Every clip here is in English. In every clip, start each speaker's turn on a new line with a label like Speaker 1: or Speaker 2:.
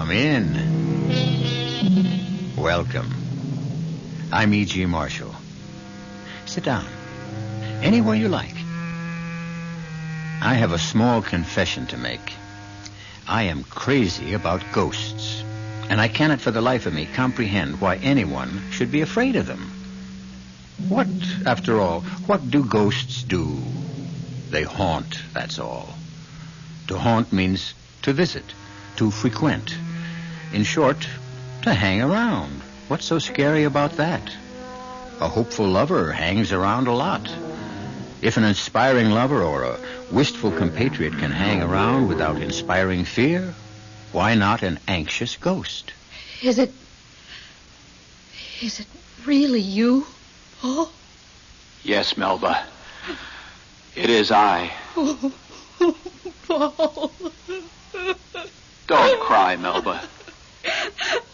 Speaker 1: Come in. Welcome. I'm E.G. Marshall. Sit down. Anywhere you like. I have a small confession to make. I am crazy about ghosts, and I cannot for the life of me comprehend why anyone should be afraid of them. What, after all, what do ghosts do? They haunt, that's all. To haunt means to visit, to frequent. In short, to hang around. What's so scary about that? A hopeful lover hangs around a lot. If an inspiring lover or a wistful compatriot can hang around without inspiring fear, why not an anxious ghost?
Speaker 2: Is it really you, Paul?
Speaker 3: Yes, Melba. It is I.
Speaker 2: Oh, Paul.
Speaker 3: Don't cry, Melba.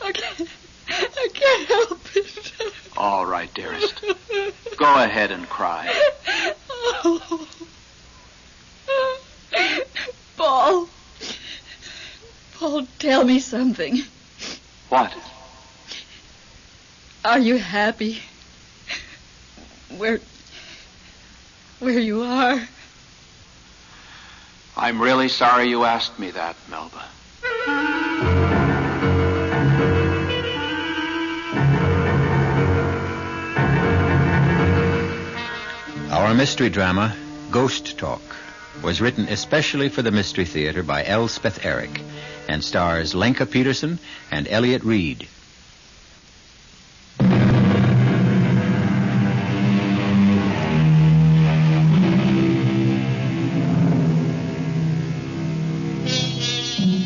Speaker 2: I can't help it.
Speaker 3: All right, dearest. Go ahead and cry.
Speaker 2: Oh. Paul, tell me something.
Speaker 3: What?
Speaker 2: Are you happy? Where you are?
Speaker 3: I'm really sorry you asked me that, Melba.
Speaker 1: Our mystery drama, Ghost Talk, was written especially for the Mystery Theater by Elspeth Eric and stars Lenka Peterson and Elliot Reed.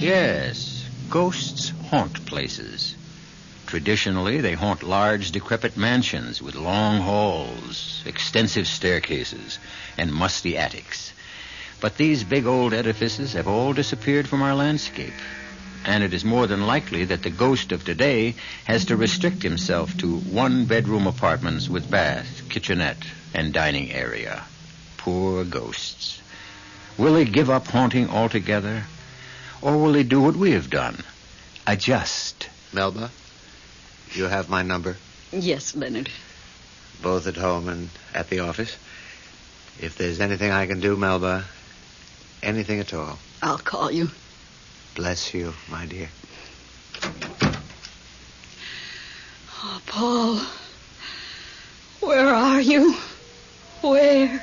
Speaker 1: Yes, ghosts haunt places. Traditionally, they haunt large, decrepit mansions with long halls, extensive staircases, and musty attics. But these big old edifices have all disappeared from our landscape, and it is more than likely that the ghost of today has to restrict himself to one-bedroom apartments with bath, kitchenette, and dining area. Poor ghosts. Will they give up haunting altogether? Or will they do what we have done? Adjust.
Speaker 4: Melba, you have my number?
Speaker 2: Yes, Leonard.
Speaker 4: Both at home and at the office. If there's anything I can do, Melba, anything at all.
Speaker 2: I'll call you.
Speaker 4: Bless you, my dear.
Speaker 2: Oh, Paul. Where are you? Where?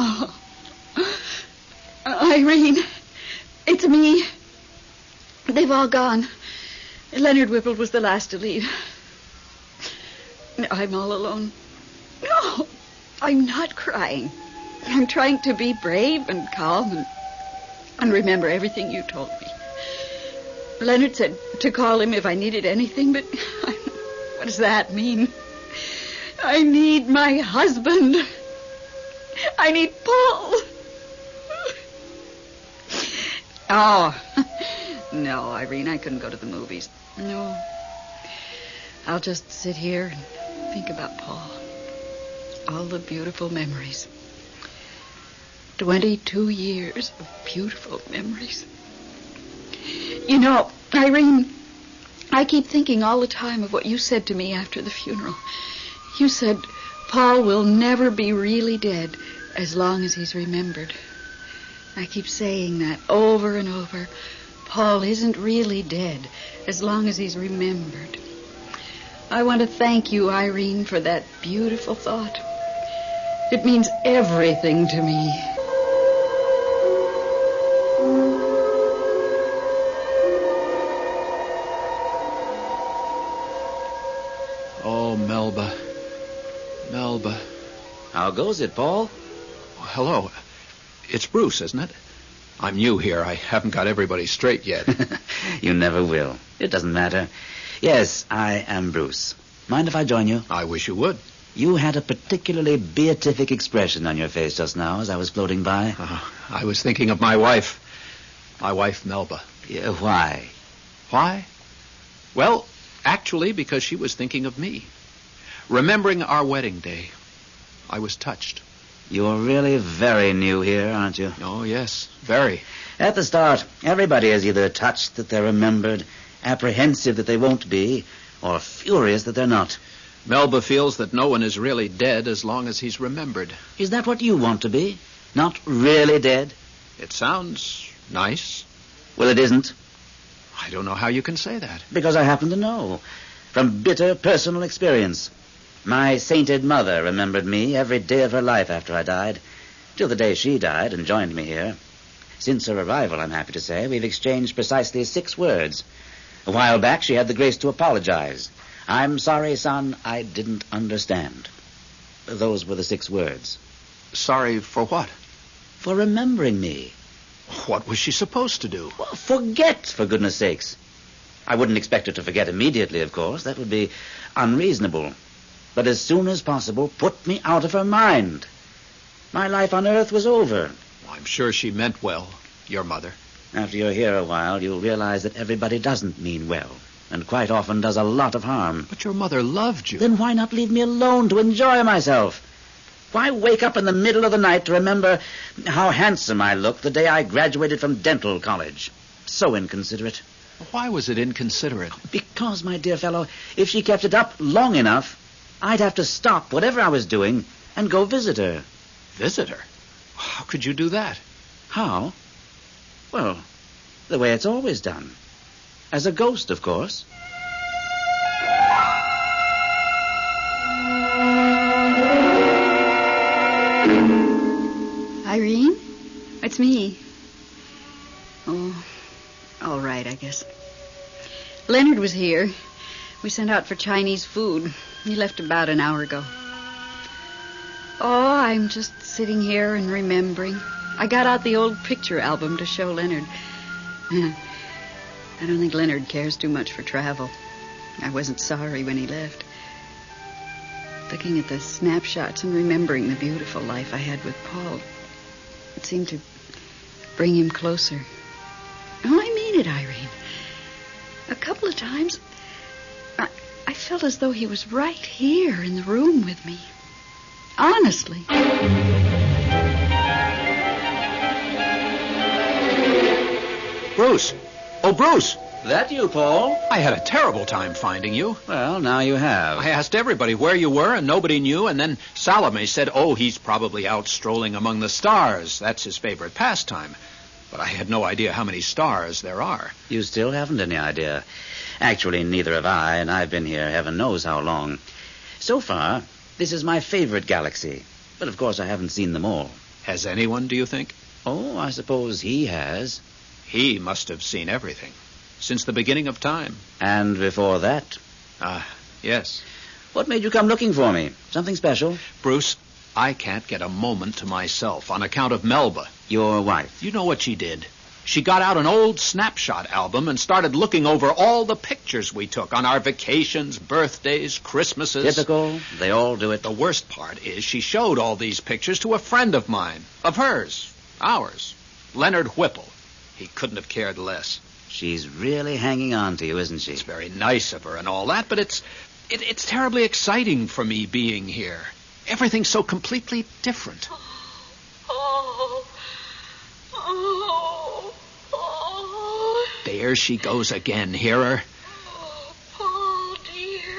Speaker 2: Oh. Irene, it's me. They've all gone. Leonard Whipple was the last to leave. I'm all alone. No, I'm not crying. I'm trying to be brave and calm and remember everything you told me. Leonard said to call him if I needed anything, but what does that mean? I need my husband. I need Paul. Oh, no, Irene, I couldn't go to the movies. No. I'll just sit here and think about Paul. All the beautiful memories. 22 years of beautiful memories. You know, Irene, I keep thinking all the time of what you said to me after the funeral. You said Paul will never be really dead as long as he's remembered. I keep saying that over and over. Paul isn't really dead as long as he's remembered. I want to thank you, Irene, for that beautiful thought. It means everything to me.
Speaker 3: Oh, Melba. Melba.
Speaker 5: How goes it, Paul?
Speaker 3: Oh, hello. It's Bruce, isn't it? I'm new here. I haven't got everybody straight yet.
Speaker 5: You never will. It doesn't matter. Yes, I am Bruce. Mind if I join you?
Speaker 3: I wish you would.
Speaker 5: You had a particularly beatific expression on your face just now as I was floating by.
Speaker 3: I was thinking of my wife. My wife, Melba.
Speaker 5: Yeah, why?
Speaker 3: Why? Well, actually, because she was thinking of me. Remembering our wedding day, I was touched.
Speaker 5: You're really very new here, aren't you?
Speaker 3: Oh, yes, very.
Speaker 5: At the start, everybody is either touched that they're remembered, apprehensive that they won't be, or furious that they're not.
Speaker 3: Melba feels that no one is really dead as long as he's remembered.
Speaker 5: Is that what you want to be? Not really dead?
Speaker 3: It sounds nice.
Speaker 5: Well, it isn't.
Speaker 3: I don't know how you can say that.
Speaker 5: Because I happen to know. From bitter personal experience. My sainted mother remembered me every day of her life after I died, till the day she died and joined me here. Since her arrival, I'm happy to say, we've exchanged precisely 6 words. A while back, she had the grace to apologize. I'm sorry, son, I didn't understand. Those were the 6 words.
Speaker 3: Sorry for what?
Speaker 5: For remembering me.
Speaker 3: What was she supposed to do?
Speaker 5: Well, forget, for goodness sakes. I wouldn't expect her to forget immediately, of course. That would be unreasonable. But as soon as possible, put me out of her mind. My life on Earth was over.
Speaker 3: I'm sure she meant well, your mother.
Speaker 5: After you're here a while, you'll realize that everybody doesn't mean well, and quite often does a lot of harm.
Speaker 3: But your mother loved you.
Speaker 5: Then why not leave me alone to enjoy myself? Why wake up in the middle of the night to remember how handsome I looked the day I graduated from dental college? So inconsiderate.
Speaker 3: Why was it inconsiderate?
Speaker 5: Because, my dear fellow, if she kept it up long enough, I'd have to stop whatever I was doing and go visit her.
Speaker 3: Visit her? How could you do that?
Speaker 5: How? Well, the way it's always done. As a ghost, of course.
Speaker 2: Irene? It's me. Oh, all right, I guess. Leonard was here. We sent out for Chinese food. He left about an hour ago. Oh, I'm just sitting here and remembering. I got out the old picture album to show Leonard. I don't think Leonard cares too much for travel. I wasn't sorry when he left. Looking at the snapshots and remembering the beautiful life I had with Paul, it seemed to bring him closer. Oh, I mean it, Irene. A couple of times, I felt as though he was right here in the room with me. Honestly.
Speaker 3: Bruce! Oh, Bruce!
Speaker 5: That you, Paul?
Speaker 3: I had a terrible time finding you.
Speaker 5: Well, now you have.
Speaker 3: I asked everybody where you were, and nobody knew, and then Salome said, oh, he's probably out strolling among the stars. That's his favorite pastime. But I had no idea how many stars there are.
Speaker 5: You still haven't any idea. Actually, neither have I, and I've been here heaven knows how long. So far, this is my favorite galaxy. But of course I haven't seen them all.
Speaker 3: Has anyone, do you think?
Speaker 5: Oh, I suppose he has.
Speaker 3: He must have seen everything. Since the beginning of time.
Speaker 5: And before that?
Speaker 3: Yes.
Speaker 5: What made you come looking for me? Something special?
Speaker 3: Bruce, I can't get a moment to myself on account of Melba.
Speaker 5: Your wife?
Speaker 3: You know what she did? She got out an old snapshot album and started looking over all the pictures we took on our vacations, birthdays, Christmases.
Speaker 5: Typical. They all do it.
Speaker 3: The worst part is she showed all these pictures to a friend of mine. Of hers. Ours. Leonard Whipple. He couldn't have cared less.
Speaker 5: She's really hanging on to you, isn't she?
Speaker 3: It's very nice of her and all that, but it's terribly exciting for me being here. Everything's so completely different. There she goes again. Hear her?
Speaker 2: Oh, Paul, dear.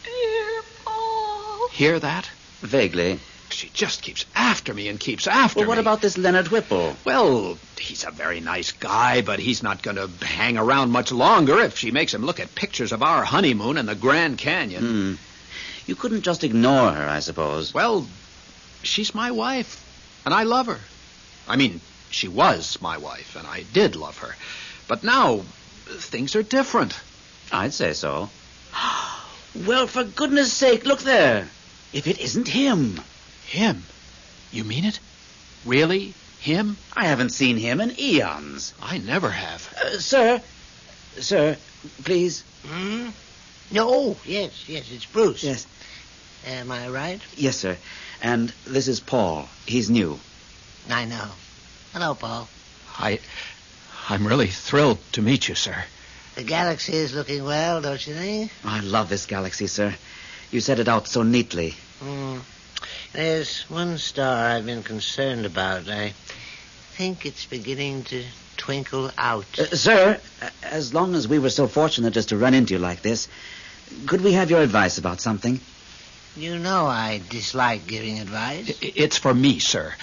Speaker 2: Dear Paul.
Speaker 3: Hear that?
Speaker 5: Vaguely.
Speaker 3: She just keeps after me and keeps after me.
Speaker 5: Well, what about this Leonard Whipple?
Speaker 3: Well, he's a very nice guy, but he's not going to hang around much longer if she makes him look at pictures of our honeymoon in the Grand Canyon.
Speaker 5: You couldn't just ignore her, I suppose.
Speaker 3: Well, she's my wife, and I love her. I mean, she was my wife, and I did love her. But now, things are different.
Speaker 5: I'd say so. Well, for goodness sake, look there. If it isn't him.
Speaker 3: Him? You mean it? Really? Him?
Speaker 5: I haven't seen him in eons.
Speaker 3: I never have.
Speaker 5: Sir, please.
Speaker 6: No, yes, it's Bruce.
Speaker 5: Yes.
Speaker 6: Am I right?
Speaker 5: Yes, sir. And this is Paul. He's new.
Speaker 6: I know. Hello, Paul.
Speaker 3: I'm really thrilled to meet you, sir.
Speaker 6: The galaxy is looking well, don't you think?
Speaker 5: I love this galaxy, sir. You said it out so neatly.
Speaker 6: There's one star I've been concerned about. I think it's beginning to twinkle out.
Speaker 5: Sir, as long as we were so fortunate as to run into you like this, could we have your advice about something?
Speaker 6: You know I dislike giving advice.
Speaker 3: It's for me, sir.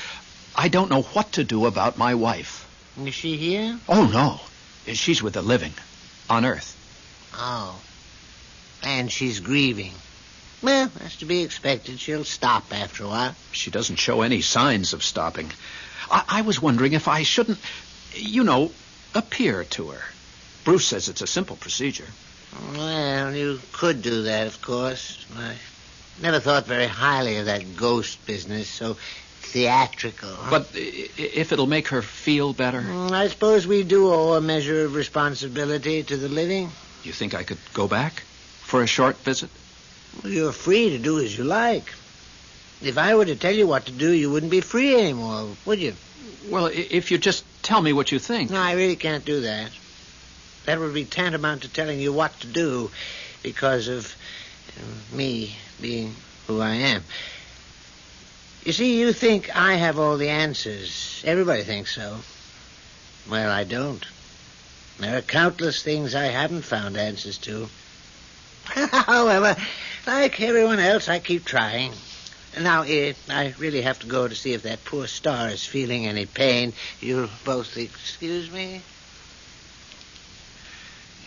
Speaker 3: I don't know what to do about my wife.
Speaker 6: Is she here?
Speaker 3: Oh, no. She's with the living. On Earth.
Speaker 6: Oh. And she's grieving. Well, that's to be expected. She'll stop after a while.
Speaker 3: She doesn't show any signs of stopping. I was wondering if I shouldn't, appear to her. Bruce says it's a simple procedure.
Speaker 6: Well, you could do that, of course. I never thought very highly of that ghost business, so theatrical.
Speaker 3: But if it'll make her feel better?
Speaker 6: I suppose we do owe a measure of responsibility to the living.
Speaker 3: You think I could go back for a short visit?
Speaker 6: Well, you're free to do as you like. If I were to tell you what to do, you wouldn't be free anymore, would you?
Speaker 3: Well, if you just tell me what you think.
Speaker 6: No, I really can't do that. That would be tantamount to telling you what to do because of me being who I am. You see, you think I have all the answers. Everybody thinks so. Well, I don't. There are countless things I haven't found answers to. However, like everyone else, I keep trying. Now, I really have to go to see if that poor star is feeling any pain. You'll both excuse me?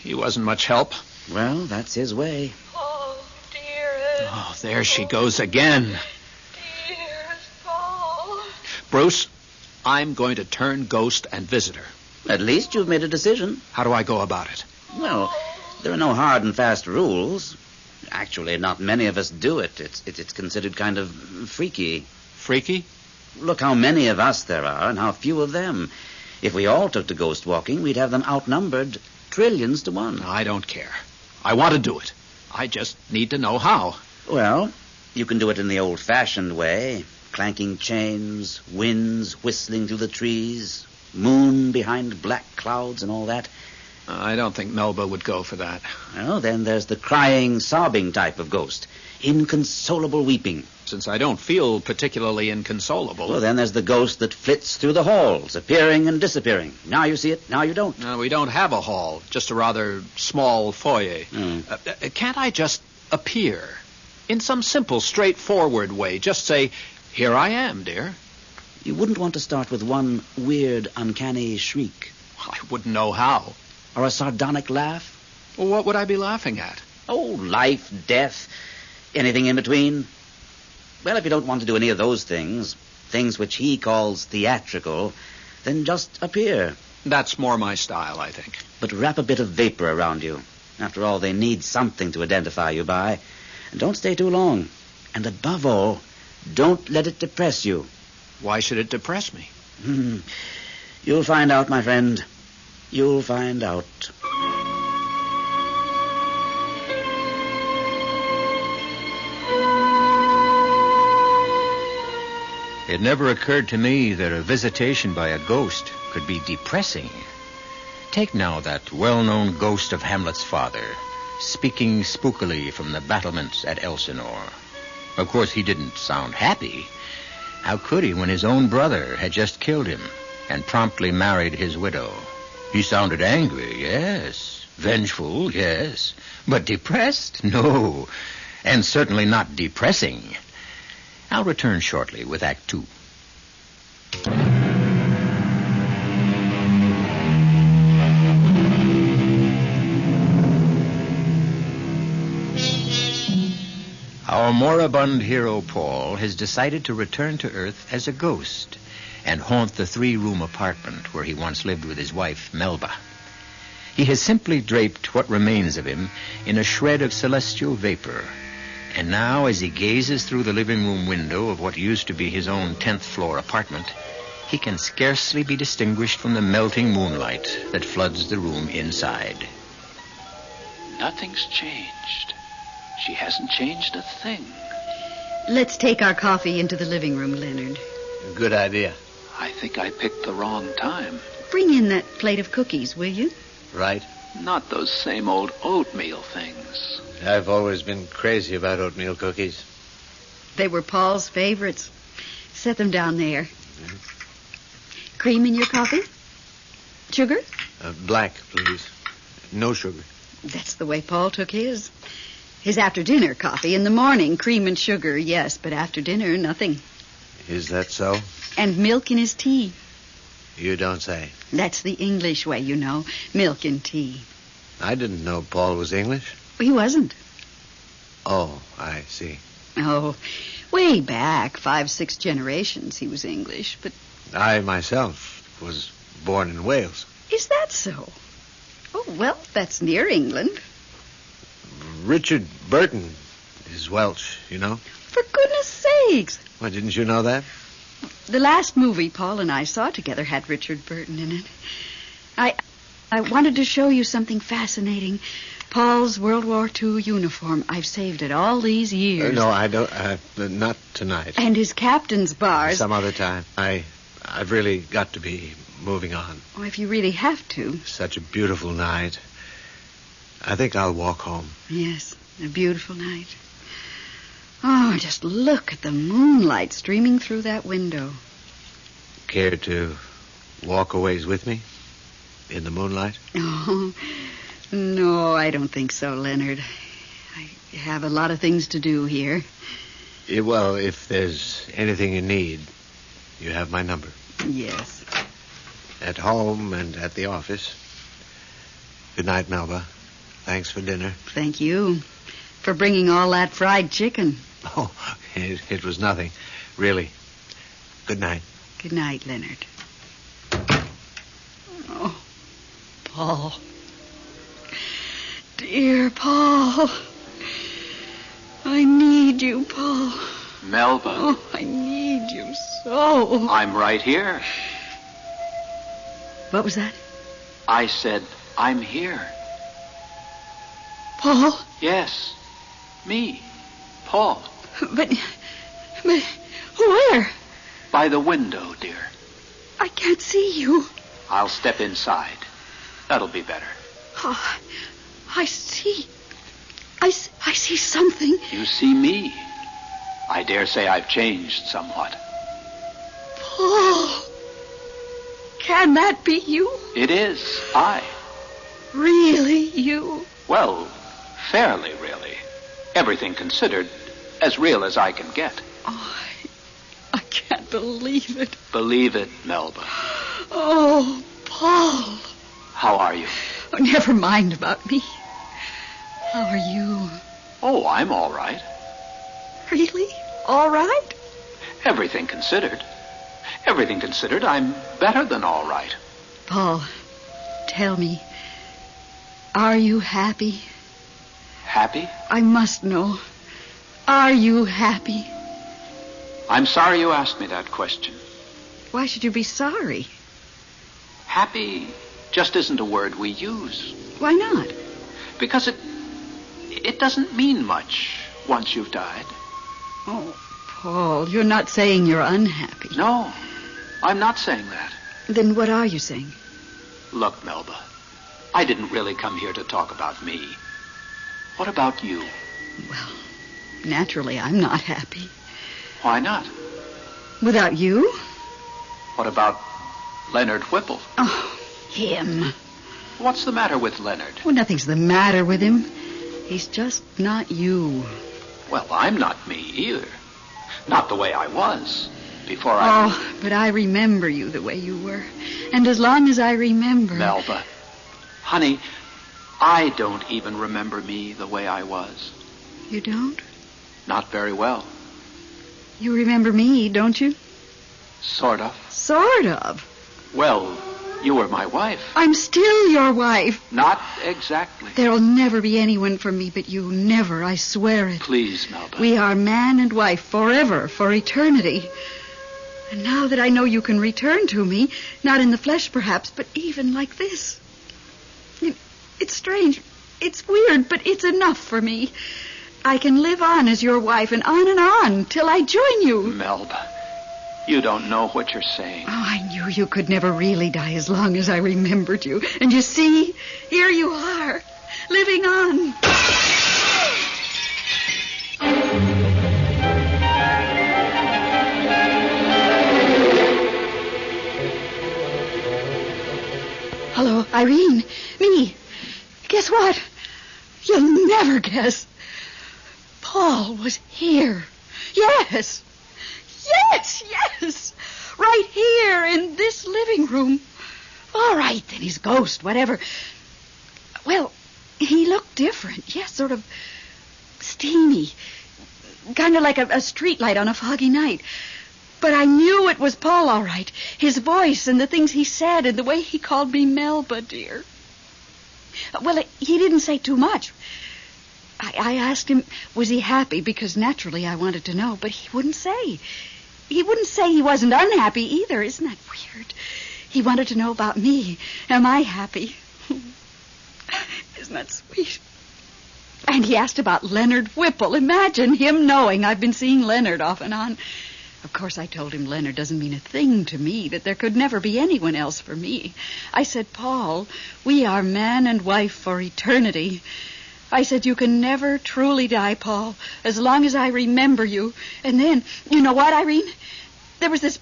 Speaker 3: He wasn't much help.
Speaker 5: Well, that's his way.
Speaker 2: Oh, dearest.
Speaker 3: Oh, there she goes again.
Speaker 2: Dearest Paul.
Speaker 3: Bruce, I'm going to turn ghost and visit her.
Speaker 5: At least you've made a decision.
Speaker 3: How do I go about it?
Speaker 5: Well, there are no hard and fast rules. Actually, not many of us do it. It's considered kind of freaky.
Speaker 3: Freaky?
Speaker 5: Look how many of us there are and how few of them. If we all took to ghost walking, we'd have them outnumbered trillions to one.
Speaker 3: I don't care. I want to do it. I just need to know how.
Speaker 5: Well, you can do it in the old-fashioned way. Clanking chains, winds whistling through the trees, moon behind black clouds and all that.
Speaker 3: I don't think Melba would go for that.
Speaker 5: Well, then there's the crying, sobbing type of ghost. Inconsolable weeping.
Speaker 3: Since I don't feel particularly inconsolable.
Speaker 5: Well, then there's the ghost that flits through the halls, appearing and disappearing. Now you see it, now you don't.
Speaker 3: No, we don't have a hall, just a rather small foyer. Can't I just appear? In some simple, straightforward way. Just say, here I am, dear.
Speaker 5: You wouldn't want to start with one weird, uncanny shriek.
Speaker 3: I wouldn't know how.
Speaker 5: Or a sardonic laugh?
Speaker 3: Well, what would I be laughing at?
Speaker 5: Oh, life, death, anything in between. Well, if you don't want to do any of those things which he calls theatrical, then just appear.
Speaker 3: That's more my style, I think.
Speaker 5: But wrap a bit of vapor around you. After all, they need something to identify you by. And don't stay too long. And above all, don't let it depress you.
Speaker 3: Why should it depress me?
Speaker 5: You'll find out, my friend. You'll find out.
Speaker 1: It never occurred to me that a visitation by a ghost could be depressing. Take now that well-known ghost of Hamlet's father, speaking spookily from the battlements at Elsinore. Of course, he didn't sound happy. How could he when his own brother had just killed him and promptly married his widow? He sounded angry, yes. Vengeful, yes. But depressed? No. And certainly not depressing. I'll return shortly with Act 2. Our moribund hero, Paul, has decided to return to Earth as a ghost and haunt the 3-room apartment where he once lived with his wife, Melba. He has simply draped what remains of him in a shred of celestial vapor. And now, as he gazes through the living room window of what used to be his own 10th floor apartment, he can scarcely be distinguished from the melting moonlight that floods the room inside.
Speaker 3: Nothing's changed. She hasn't changed a thing.
Speaker 2: Let's take our coffee into the living room, Leonard.
Speaker 4: Good idea.
Speaker 3: I think I picked the wrong time.
Speaker 2: Bring in that plate of cookies, will you?
Speaker 4: Right.
Speaker 3: Not those same old oatmeal things.
Speaker 4: I've always been crazy about oatmeal cookies.
Speaker 2: They were Paul's favorites. Set them down there. Cream in your coffee? Sugar?
Speaker 4: Black, please. No sugar.
Speaker 2: That's the way Paul took his. His after-dinner coffee. In the morning, cream and sugar, yes, but after dinner, nothing.
Speaker 4: Is that so?
Speaker 2: And milk in his tea.
Speaker 4: You don't say.
Speaker 2: That's the English way, you know. Milk and tea.
Speaker 4: I didn't know Paul was English.
Speaker 2: He wasn't.
Speaker 4: Oh, I see.
Speaker 2: Oh, way back, 5-6 generations, he was English, but...
Speaker 4: I myself was born in Wales.
Speaker 2: Is that so? Oh, well, that's near England.
Speaker 4: Richard Burton is Welsh, you know.
Speaker 2: For goodness sakes.
Speaker 4: Why, didn't you know that?
Speaker 2: The last movie Paul and I saw together had Richard Burton in it. I wanted to show you something fascinating. Paul's World War II uniform. I've saved it all these years.
Speaker 4: No, I don't. Not tonight.
Speaker 2: And his captain's bars.
Speaker 4: Some other time. I've really got to be moving on.
Speaker 2: Oh, if you really have to.
Speaker 4: Such a beautiful night. I think I'll walk home.
Speaker 2: Yes, a beautiful night. Oh, just look at the moonlight streaming through that window.
Speaker 4: Care to walk a ways with me? In the moonlight?
Speaker 2: Oh, no, I don't think so, Leonard. I have a lot of things to do here.
Speaker 4: Well, if there's anything you need, you have my number.
Speaker 2: Yes.
Speaker 4: At home and at the office. Good night, Melba. Thanks for dinner.
Speaker 2: Thank you for bringing all that fried chicken.
Speaker 4: Oh, it was nothing. Really. Good night.
Speaker 2: Good night, Leonard. Oh, Paul. Dear Paul. I need you, Paul.
Speaker 3: Melba.
Speaker 2: Oh, I need you so.
Speaker 3: I'm right here.
Speaker 2: What was that?
Speaker 3: I said, I'm here.
Speaker 2: Paul?
Speaker 3: Yes. Me. Paul.
Speaker 2: But where?
Speaker 3: By the window, dear.
Speaker 2: I can't see you.
Speaker 3: I'll step inside. That'll be better.
Speaker 2: Oh, I see. I see something.
Speaker 3: You see me. I dare say I've changed somewhat.
Speaker 2: Paul. Can that be you?
Speaker 3: It is. I.
Speaker 2: Really you?
Speaker 3: Well, fairly really. Everything considered, as real as I can get.
Speaker 2: Oh, I can't believe it.
Speaker 3: Believe it, Melba.
Speaker 2: Oh, Paul.
Speaker 3: How are you?
Speaker 2: Oh, never mind about me. How are you?
Speaker 3: Oh, I'm all right.
Speaker 2: Really? All right?
Speaker 3: Everything considered. Everything considered, I'm better than all right.
Speaker 2: Paul, tell me, are you happy?
Speaker 3: Happy?
Speaker 2: I must know. Are you happy?
Speaker 3: I'm sorry you asked me that question.
Speaker 2: Why should you be sorry?
Speaker 3: Happy just isn't a word we use.
Speaker 2: Why not?
Speaker 3: Because it doesn't mean much once you've died.
Speaker 2: Oh, Paul, you're not saying you're unhappy.
Speaker 3: No, I'm not saying that.
Speaker 2: Then what are you saying?
Speaker 3: Look, Melba, I didn't really come here to talk about me. What about you?
Speaker 2: Well, naturally, I'm not happy.
Speaker 3: Why not?
Speaker 2: Without you?
Speaker 3: What about Leonard Whipple?
Speaker 2: Oh, him.
Speaker 3: What's the matter with Leonard?
Speaker 2: Oh, nothing's the matter with him. He's just not you.
Speaker 3: Well, I'm not me either. Not the way I was before I...
Speaker 2: Oh, but I remember you the way you were. And as long as I remember...
Speaker 3: Melba, honey, I don't even remember me the way I was.
Speaker 2: You don't?
Speaker 3: Not very well.
Speaker 2: You remember me, don't you?
Speaker 3: Sort of.
Speaker 2: Sort of.
Speaker 3: Well, you were my wife.
Speaker 2: I'm still your wife.
Speaker 3: Not exactly.
Speaker 2: There'll never be anyone for me but you. Never, I swear it.
Speaker 3: Please, Melba.
Speaker 2: We are man and wife forever, for eternity. And now that I know you can return to me, not in the flesh perhaps, but even like this. It's strange. It's weird, but it's enough for me. I can live on as your wife and on till I join you.
Speaker 3: Melba, You don't know what you're saying.
Speaker 2: Oh, I knew you could never really die as long as I remembered you. And you see, here you are, living on. Hello, Irene. Me. Guess what? You'll never guess. Paul was here. Yes. Yes. Right here in this living room. All right, then his ghost, whatever. Well, he looked different. Yes, sort of steamy. Kind of like a street light on a foggy night. But I knew it was Paul, all right. His voice and the things he said and the way he called me Melba, dear. Well, he didn't say too much. I asked him, was he happy? Because naturally I wanted to know, but he wouldn't say. He wouldn't say he wasn't unhappy either. Isn't that weird? He wanted to know about me. Am I happy? Isn't that sweet? And he asked about Leonard Whipple. Imagine him knowing I've been seeing Leonard off and on. Of course, I told him Leonard doesn't mean a thing to me, that there could never be anyone else for me. I said, Paul, we are man and wife for eternity. I said, you can never truly die, Paul, as long as I remember you. And then, you know what, Irene? There was this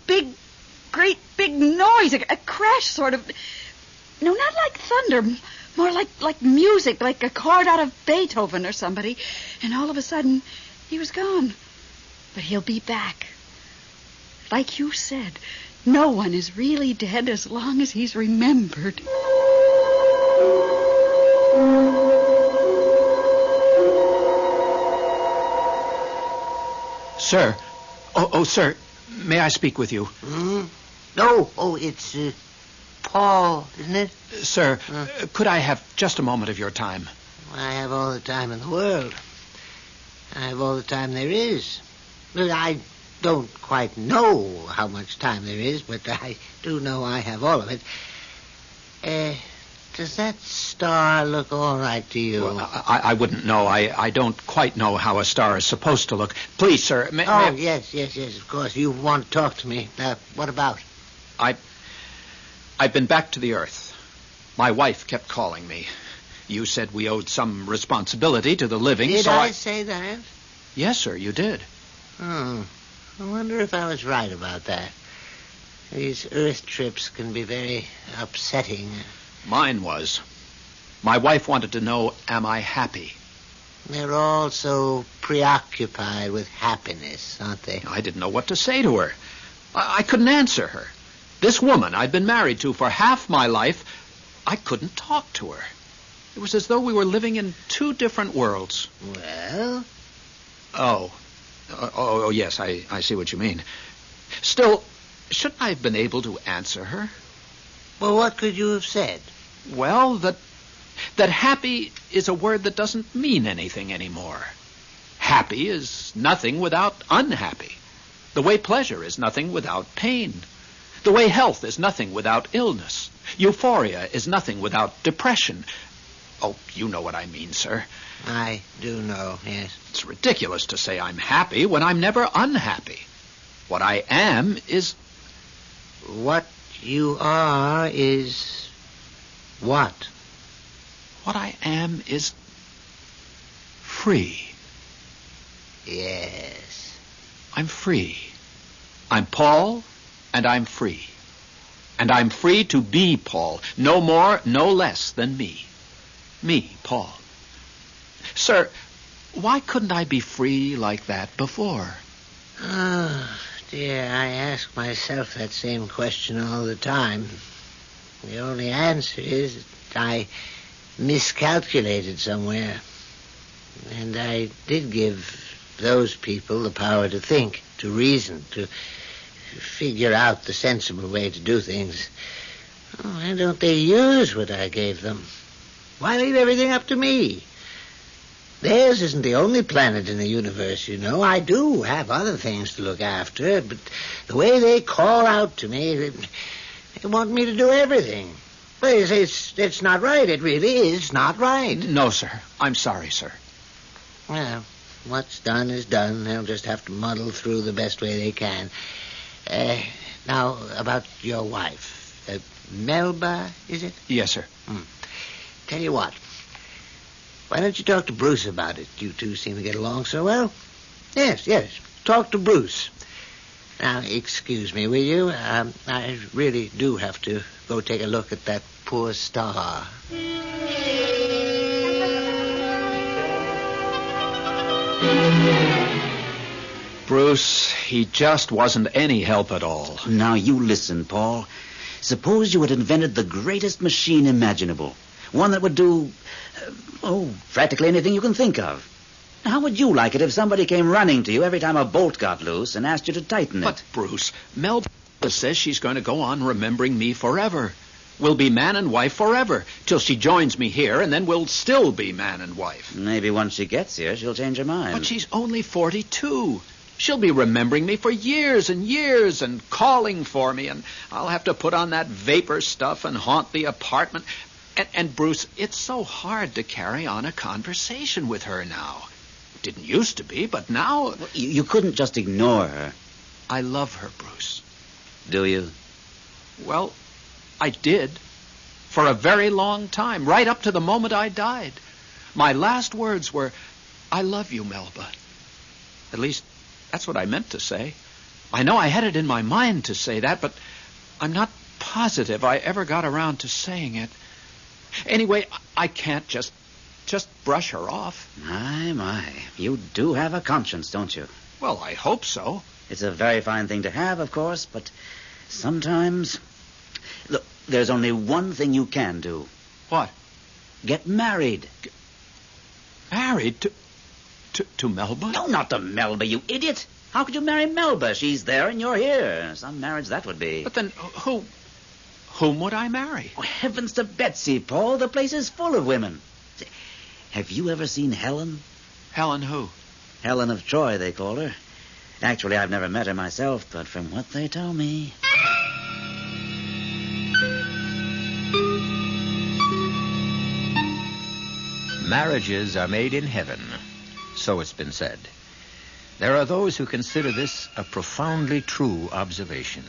Speaker 2: great big noise, a crash sort of. No, not like thunder, more like music, like a chord out of Beethoven or somebody. And all of a sudden, he was gone. But he'll be back. Like you said, no one is really dead as long as he's remembered.
Speaker 3: Sir. Oh, sir. May I speak with you?
Speaker 6: No. Oh, it's Paul, isn't it?
Speaker 3: Sir, could I have just a moment of your time?
Speaker 6: I have all the time in the world. I have all the time there is. Look, I don't quite know how much time there is, but I do know I have all of it. Does that star look all right to you?
Speaker 3: Well, I wouldn't know. I don't quite know how a star is supposed to look. Please, sir.
Speaker 6: Yes, of course. You want to talk to me. What about?
Speaker 3: I've been back to the Earth. My wife kept calling me. You said we owed some responsibility to the living,
Speaker 6: Did I say that?
Speaker 3: Yes, sir, you did.
Speaker 6: I wonder if I was right about that. These Earth trips can be very upsetting.
Speaker 3: Mine was. My wife wanted to know, am I happy?
Speaker 6: They're all so preoccupied with happiness, aren't they?
Speaker 3: I didn't know what to say to her. I couldn't answer her. This woman I'd been married to for half my life, I couldn't talk to her. It was as though we were living in two different worlds.
Speaker 6: Well?
Speaker 3: Oh, yes, I see what you mean. Still, shouldn't I have been able to answer her?
Speaker 6: Well, what could you have said?
Speaker 3: Well, that happy is a word that doesn't mean anything anymore. Happy is nothing without unhappy. The way pleasure is nothing without pain. The way health is nothing without illness. Euphoria is nothing without depression. Oh, you know what I mean, sir.
Speaker 6: I do know, yes.
Speaker 3: It's ridiculous to say I'm happy when I'm never unhappy. What I am is...
Speaker 6: What you are is... what?
Speaker 3: What I am is... free.
Speaker 6: Yes.
Speaker 3: I'm free. I'm Paul, and I'm free. And I'm free to be Paul, no more, no less than me. Me, Paul. Sir, why couldn't I be free like that before?
Speaker 6: Oh, dear, I ask myself that same question all the time. The only answer is that I miscalculated somewhere. And I did give those people the power to think, to reason, to figure out the sensible way to do things. Oh, why don't they use what I gave them? Why leave everything up to me? Theirs isn't the only planet in the universe, you know. I do have other things to look after, but the way they call out to me, they want me to do everything. Well, it's not right. It really is not right.
Speaker 3: No, sir. I'm sorry, sir.
Speaker 6: Well, what's done is done. They'll just have to muddle through the best way they can. Now, about your wife. Melba, is it?
Speaker 3: Yes, sir.
Speaker 6: Tell you what. Why don't you talk to Bruce about it? You two seem to get along so well. Yes. Talk to Bruce. Now, excuse me, will you? I really do have to go take a look at that poor star.
Speaker 3: Bruce, he just wasn't any help at all.
Speaker 5: Now, you listen, Paul. Suppose you had invented the greatest machine imaginable. One that would do, practically anything you can think of. How would you like it if somebody came running to you every time a bolt got loose and asked you to tighten it?
Speaker 3: But, Bruce, Melba says she's going to go on remembering me forever. We'll be man and wife forever, till she joins me here, and then we'll still be man and wife.
Speaker 5: Maybe once she gets here, she'll change her mind.
Speaker 3: But she's only 42. She'll be remembering me for years and years and calling for me, and I'll have to put on that vapor stuff and haunt the apartment. And Bruce, it's so hard to carry on a conversation with her now. It didn't used to be, but now...
Speaker 5: Well, you couldn't just ignore her.
Speaker 3: I love her, Bruce.
Speaker 5: Do you?
Speaker 3: Well, I did. For a very long time, right up to the moment I died. My last words were, I love you, Melba. At least, that's what I meant to say. I know I had it in my mind to say that, but I'm not positive I ever got around to saying it. Anyway, I can't just brush her off.
Speaker 5: My. You do have a conscience, don't you?
Speaker 3: Well, I hope so.
Speaker 5: It's a very fine thing to have, of course, but sometimes... Look, there's only one thing you can do.
Speaker 3: What?
Speaker 5: Get married.
Speaker 3: Married to Melba?
Speaker 5: No, not to Melba, you idiot. How could you marry Melba? She's there and you're here. Some marriage that would be.
Speaker 3: But then whom would I marry?
Speaker 5: Oh, heavens to Betsy, Paul. The place is full of women. Have you ever seen Helen?
Speaker 3: Helen who?
Speaker 5: Helen of Troy, they call her. Actually, I've never met her myself, but from what they tell me...
Speaker 1: Marriages are made in heaven, so it's been said. There are those who consider this a profoundly true observation,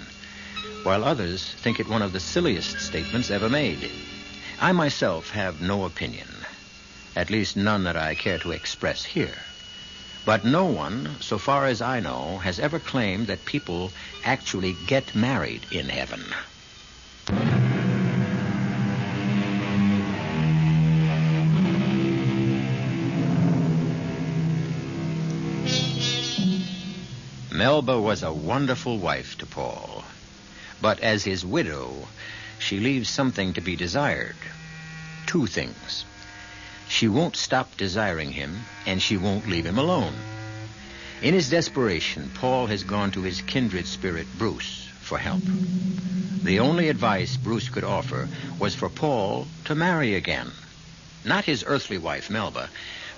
Speaker 1: while others think it one of the silliest statements ever made. I myself have no opinion, at least none that I care to express here. But no one, so far as I know, has ever claimed that people actually get married in heaven. Melba was a wonderful wife to Paul. But as his widow, she leaves something to be desired. Two things. She won't stop desiring him, and she won't leave him alone. In his desperation, Paul has gone to his kindred spirit, Bruce, for help. The only advice Bruce could offer was for Paul to marry again. Not his earthly wife, Melba,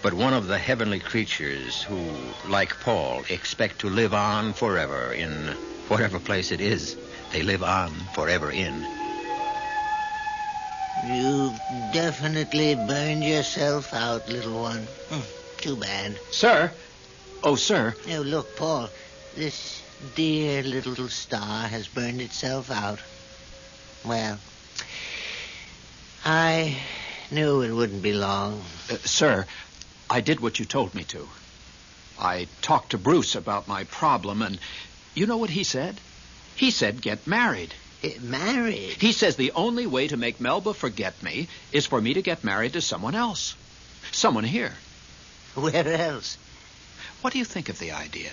Speaker 1: but one of the heavenly creatures who, like Paul, expect to live on forever in whatever place it is they live on forever in.
Speaker 6: You've definitely burned yourself out, little one. Too bad.
Speaker 3: Sir? Oh, sir.
Speaker 6: Oh, look, Paul, this dear little star has burned itself out. Well, I knew it wouldn't be long.
Speaker 3: Sir, I did what you told me to. I talked to Bruce about my problem, and you know what he said? He said get married.
Speaker 6: Married?
Speaker 3: He says the only way to make Melba forget me is for me to get married to someone else. Someone here.
Speaker 6: Where else?
Speaker 3: What do you think of the idea?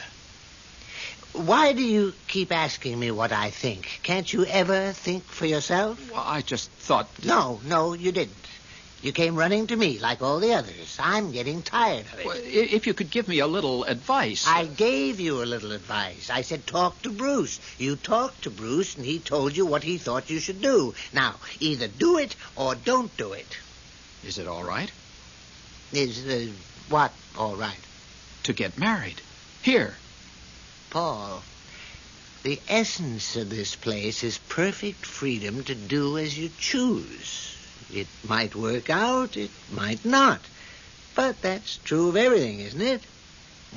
Speaker 6: Why do you keep asking me what I think? Can't you ever think for yourself?
Speaker 3: Well, I just thought...
Speaker 6: No, you didn't. You came running to me like all the others. I'm getting tired of it.
Speaker 3: Well, if you could give me a little advice...
Speaker 6: I gave you a little advice. I said talk to Bruce. You talked to Bruce, and he told you what he thought you should do. Now, either do it or don't do it.
Speaker 3: Is it all right?
Speaker 6: Is what all right?
Speaker 3: To get married. Here.
Speaker 6: Paul, the essence of this place is perfect freedom to do as you choose. It might work out, it might not. But that's true of everything, isn't it?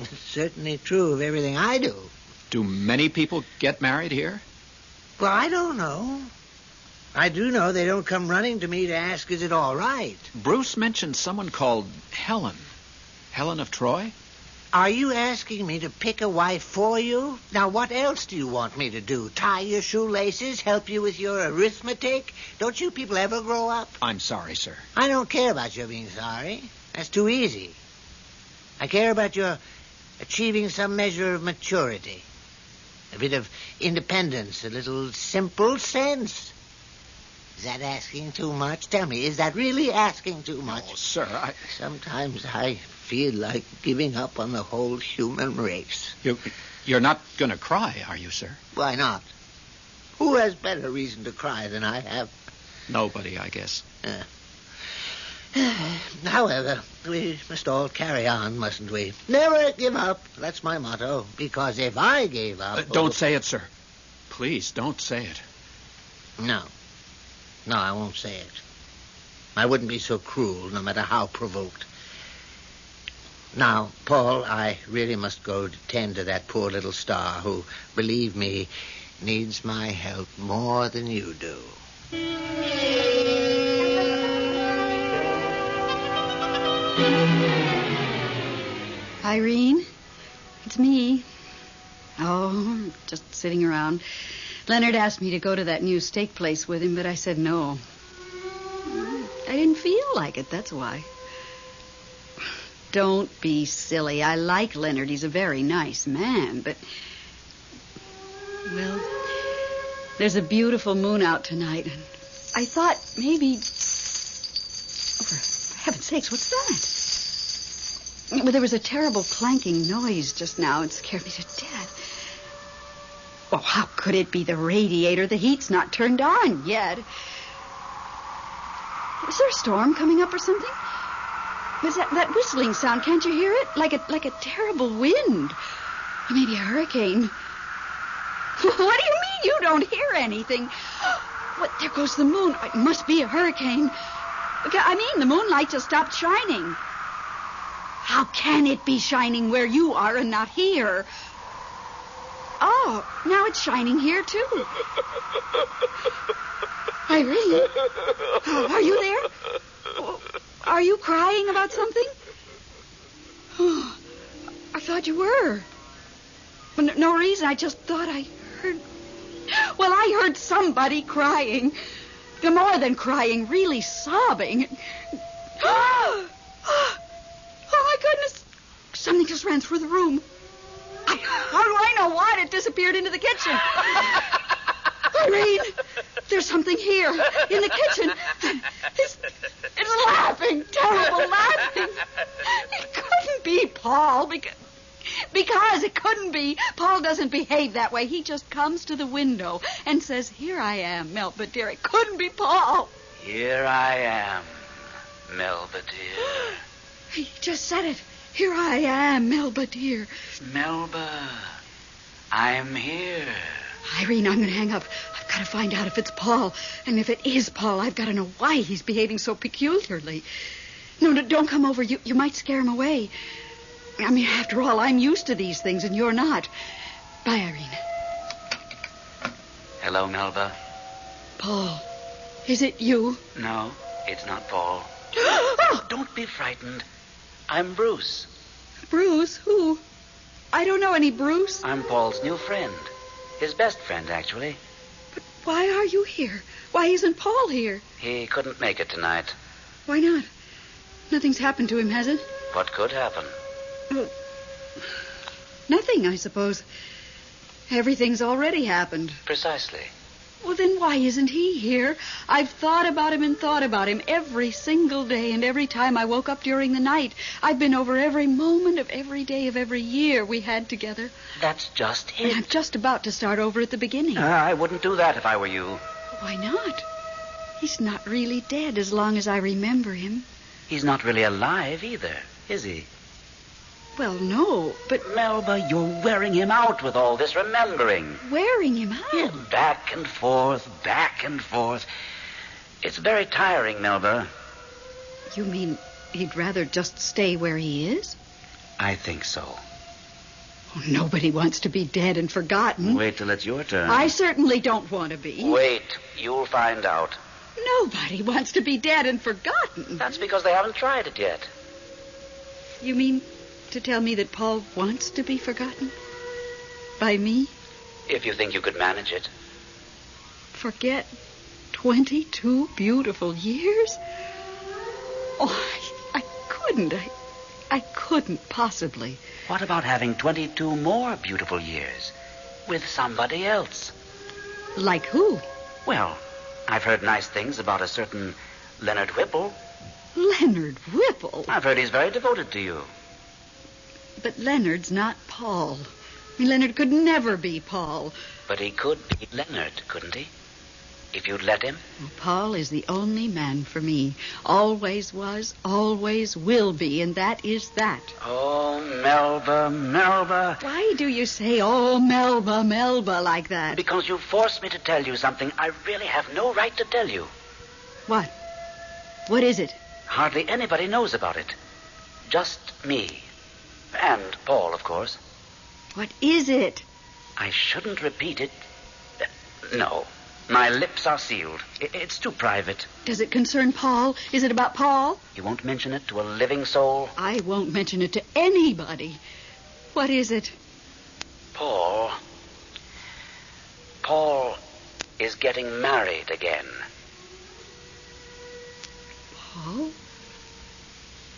Speaker 6: It's certainly true of everything I do.
Speaker 3: Do many people get married here?
Speaker 6: Well, I don't know. I do know they don't come running to me to ask, is it all right?
Speaker 3: Bruce mentioned someone called Helen. Helen of Troy?
Speaker 6: Are you asking me to pick a wife for you? Now, what else do you want me to do? Tie your shoelaces? Help you with your arithmetic? Don't you people ever grow up?
Speaker 3: I'm sorry, sir.
Speaker 6: I don't care about your being sorry. That's too easy. I care about your achieving some measure of maturity. A bit of independence, a little simple sense. Is that asking too much? Tell me, is that really asking too much?
Speaker 3: Oh, sir,
Speaker 6: Sometimes I feel like giving up on the whole human race.
Speaker 3: You're not going to cry, are you, sir?
Speaker 6: Why not? Who has better reason to cry than I have?
Speaker 3: Nobody, I guess.
Speaker 6: However, we must all carry on, mustn't we? Never give up. That's my motto. Because if I gave up...
Speaker 3: Don't say it, sir. Please, don't say it.
Speaker 6: No, I won't say it. I wouldn't be so cruel, no matter how provoked. Now, Paul, I really must go to tend to that poor little star who, believe me, needs my help more than you do.
Speaker 2: Irene, it's me. Oh, just sitting around. Leonard asked me to go to that new steak place with him, but I said no. I didn't feel like it, that's why. Don't be silly. I like Leonard. He's a very nice man, but... Well, there's a beautiful moon out tonight, and I thought maybe... Oh, for heaven's sakes, what's that? Well, there was a terrible clanking noise just now. It scared me to death. Oh, how could it be the radiator? The heat's not turned on yet. Is there a storm coming up or something? Is that whistling sound? Can't you hear it? Like a terrible wind. Or maybe a hurricane. What do you mean you don't hear anything? What? There goes the moon. It must be a hurricane. I mean, the moonlight just stopped shining. How can it be shining where you are and not here? Oh, now it's shining here, too. Irene, are you there? Are you crying about something? Oh, I thought you were. Well, no reason. I just thought I heard... Well, I heard somebody crying. More than crying, really sobbing. Oh, my goodness. Something just ran through the room. How do I know what? It disappeared into the kitchen. Irene, there's something here in the kitchen. It's laughing, terrible laughing. It couldn't be Paul because it couldn't be. Paul doesn't behave that way. He just comes to the window and says, "Here I am, Melba dear." It couldn't be Paul.
Speaker 5: Here I am, Melba dear.
Speaker 2: He just said it. Here I am, Melba dear.
Speaker 5: Melba, I'm here.
Speaker 2: Irene, I'm going to hang up. I've got to find out if it's Paul. And if it is Paul, I've got to know why he's behaving so peculiarly. No, don't come over. You might scare him away. I mean, after all, I'm used to these things and you're not. Bye, Irene.
Speaker 5: Hello, Melba.
Speaker 2: Paul, is it you?
Speaker 5: No, it's not Paul. Oh, don't be frightened. I'm Bruce.
Speaker 2: Bruce? Who? I don't know any Bruce.
Speaker 5: I'm Paul's new friend. His best friend, actually.
Speaker 2: But why are you here? Why isn't Paul here?
Speaker 5: He couldn't make it tonight.
Speaker 2: Why not? Nothing's happened to him, has it?
Speaker 5: What could happen?
Speaker 2: Well, nothing, I suppose. Everything's already happened.
Speaker 5: Precisely.
Speaker 2: Well, then why isn't he here? I've thought about him every single day, and every time I woke up during the night. I've been over every moment of every day of every year we had together.
Speaker 5: That's just it.
Speaker 2: And I'm just about to start over at the beginning.
Speaker 5: I wouldn't do that if I were you.
Speaker 2: Why not? He's not really dead as long as I remember him.
Speaker 5: He's not really alive either, is he?
Speaker 2: Well, no, but...
Speaker 5: Melba, you're wearing him out with all this remembering.
Speaker 2: Wearing him out?
Speaker 5: Yeah, back and forth, back and forth. It's very tiring, Melba.
Speaker 2: You mean he'd rather just stay where he is?
Speaker 5: I think so.
Speaker 2: Oh, nobody wants to be dead and forgotten.
Speaker 5: Wait till it's your turn.
Speaker 2: I certainly don't want to be.
Speaker 5: Wait. You'll find out.
Speaker 2: Nobody wants to be dead and forgotten.
Speaker 5: That's because they haven't tried it yet.
Speaker 2: You mean to tell me that Paul wants to be forgotten? By me?
Speaker 5: If you think you could manage it.
Speaker 2: Forget 22 beautiful years? Oh, I couldn't. I couldn't possibly.
Speaker 5: What about having 22 more beautiful years with somebody else?
Speaker 2: Like who?
Speaker 5: Well, I've heard nice things about a certain Leonard Whipple.
Speaker 2: Leonard Whipple?
Speaker 5: I've heard he's very devoted to you.
Speaker 2: But Leonard's not Paul. I mean, Leonard could never be Paul.
Speaker 5: But he could be Leonard, couldn't he? If you'd let him.
Speaker 2: Well, Paul is the only man for me. Always was, always will be, and that is that.
Speaker 5: Oh, Melba.
Speaker 2: Why do you say, oh, Melba, like that?
Speaker 5: Because you forced me to tell you something I really have no right to tell you.
Speaker 2: What? What is it?
Speaker 5: Hardly anybody knows about it. Just me. And Paul, of course.
Speaker 2: What is it?
Speaker 5: I shouldn't repeat it. No. My lips are sealed. It's too private.
Speaker 2: Does it concern Paul? Is it about Paul?
Speaker 5: You won't mention it to a living soul?
Speaker 2: I won't mention it to anybody. What is it?
Speaker 5: Paul is getting married again.
Speaker 2: Paul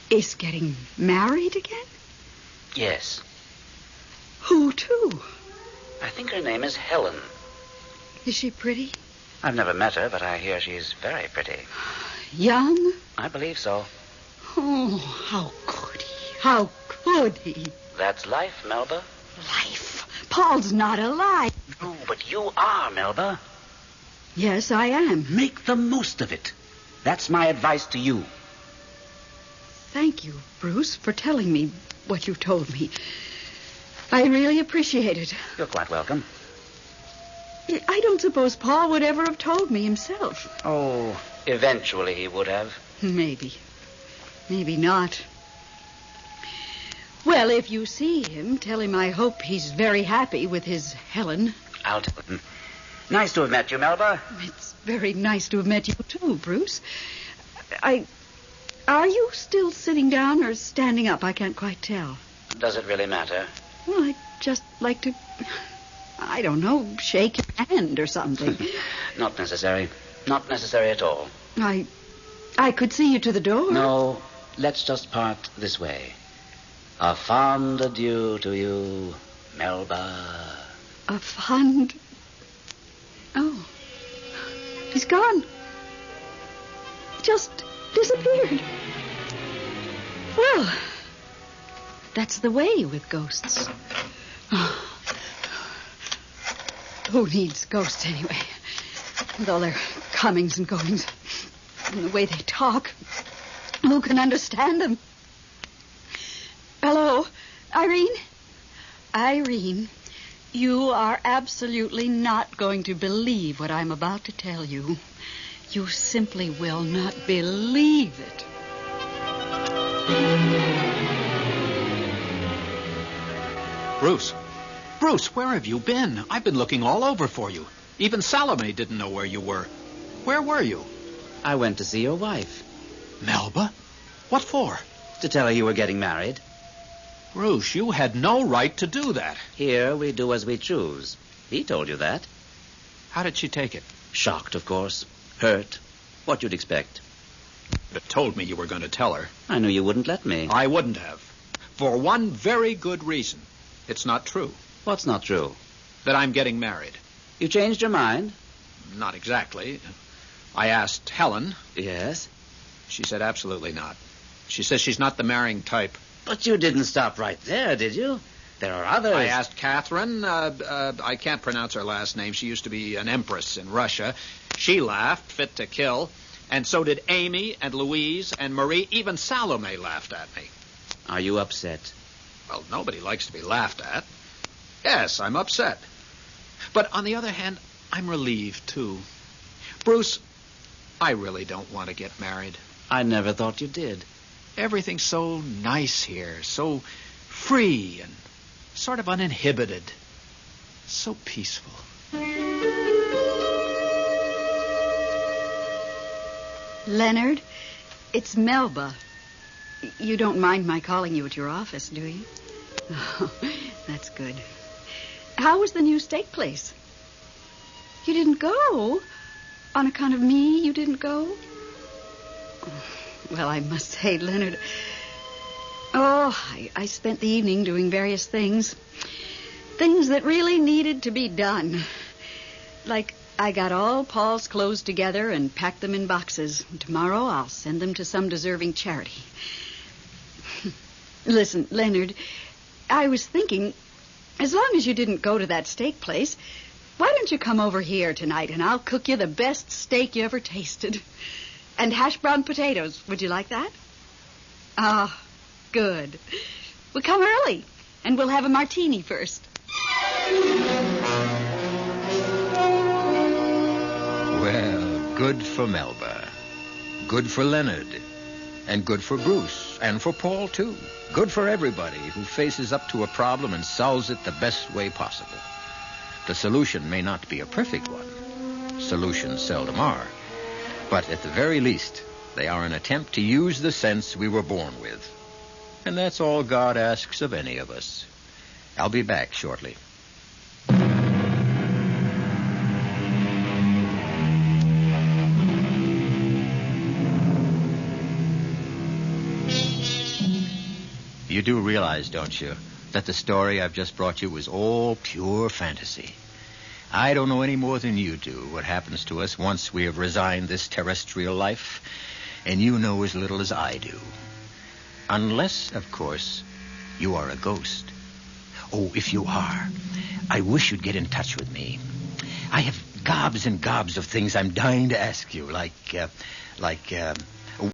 Speaker 2: is getting married again?
Speaker 5: Yes.
Speaker 2: Who to?
Speaker 5: I think her name is Helen.
Speaker 2: Is she pretty?
Speaker 5: I've never met her, but I hear she's very pretty.
Speaker 2: Young?
Speaker 5: I believe so.
Speaker 2: Oh, how could he? How could he?
Speaker 5: That's life, Melba.
Speaker 2: Life? Paul's not alive.
Speaker 5: No, but you are, Melba.
Speaker 2: Yes, I am.
Speaker 5: Make the most of it. That's my advice to you.
Speaker 2: Thank you, Bruce, for telling me what you've told me. I really appreciate it.
Speaker 5: You're quite welcome.
Speaker 2: I don't suppose Paul would ever have told me himself.
Speaker 5: Oh, eventually he would have.
Speaker 2: Maybe. Maybe not. Well, if you see him, tell him I hope he's very happy with his Helen.
Speaker 5: I'll tell him. Nice to have met you, Melba.
Speaker 2: It's very nice to have met you, too, Bruce. Are you still sitting down or standing up? I can't quite tell.
Speaker 5: Does it really matter?
Speaker 2: Well, I'd just like to, I don't know, shake your hand or something.
Speaker 5: Not necessary. Not necessary at all.
Speaker 2: I could see you to the door.
Speaker 5: No, let's just part this way. A fond adieu to you, Melba.
Speaker 2: A fond... Oh. He's gone. Just disappeared. Well, that's the way with ghosts. Oh. Who needs ghosts anyway? With all their comings and goings. And the way they talk. Who can understand them? Hello, Irene? Irene, you are absolutely not going to believe what I'm about to tell you. You simply will not believe it.
Speaker 3: Bruce, where have you been? I've been looking all over for you. Even Salome didn't know where you were. Where were you?
Speaker 5: I went to see your wife.
Speaker 3: Melba? What for?
Speaker 5: To tell her you were getting married.
Speaker 3: Bruce, you had no right to do that.
Speaker 5: Here we do as we choose. He told you that.
Speaker 3: How did she take it?
Speaker 5: Shocked, of course. Hurt. What you'd expect.
Speaker 3: You told me you were going to tell her.
Speaker 5: I knew you wouldn't let me.
Speaker 3: I wouldn't have. For one very good reason. It's not true.
Speaker 5: What's not true?
Speaker 3: That I'm getting married.
Speaker 5: You changed your mind?
Speaker 3: Not exactly. I asked Helen.
Speaker 5: Yes?
Speaker 3: She said absolutely not. She says she's not the marrying type.
Speaker 5: But you didn't stop right there, did you? There are others.
Speaker 3: I asked Catherine. I can't pronounce her last name. She used to be an empress in Russia. She laughed, fit to kill. And so did Amy and Louise and Marie. Even Salome laughed at me.
Speaker 5: Are you upset?
Speaker 3: Well, nobody likes to be laughed at. Yes, I'm upset. But on the other hand, I'm relieved, too. Bruce, I really don't want to get married.
Speaker 5: I never thought you did.
Speaker 3: Everything's so nice here, so free and sort of uninhibited. So peaceful.
Speaker 2: Leonard, it's Melba. You don't mind my calling you at your office, do you? Oh, that's good. How was the new steak place? You didn't go? On account of me, you didn't go? Well, I must say, Leonard, I spent the evening doing various things. Things that really needed to be done. Like, I got all Paul's clothes together and packed them in boxes. Tomorrow I'll send them to some deserving charity. Listen, Leonard, I was thinking, as long as you didn't go to that steak place, why don't you come over here tonight and I'll cook you the best steak you ever tasted. And hash brown potatoes. Would you like that? Ah, good. Well, come early, and we'll have a martini first.
Speaker 1: Well, good for Melba. Good for Leonard. And good for Bruce. And for Paul, too. Good for everybody who faces up to a problem and solves it the best way possible. The solution may not be a perfect one. Solutions seldom are. But at the very least, they are an attempt to use the sense we were born with. And that's all God asks of any of us. I'll be back shortly. You do realize, don't you, that the story I've just brought you was all pure fantasy. I don't know any more than you do what happens to us once we have resigned this terrestrial life, and you know as little as I do. Unless, of course, you are a ghost. Oh, if you are, I wish you'd get in touch with me. I have gobs and gobs of things I'm dying to ask you, like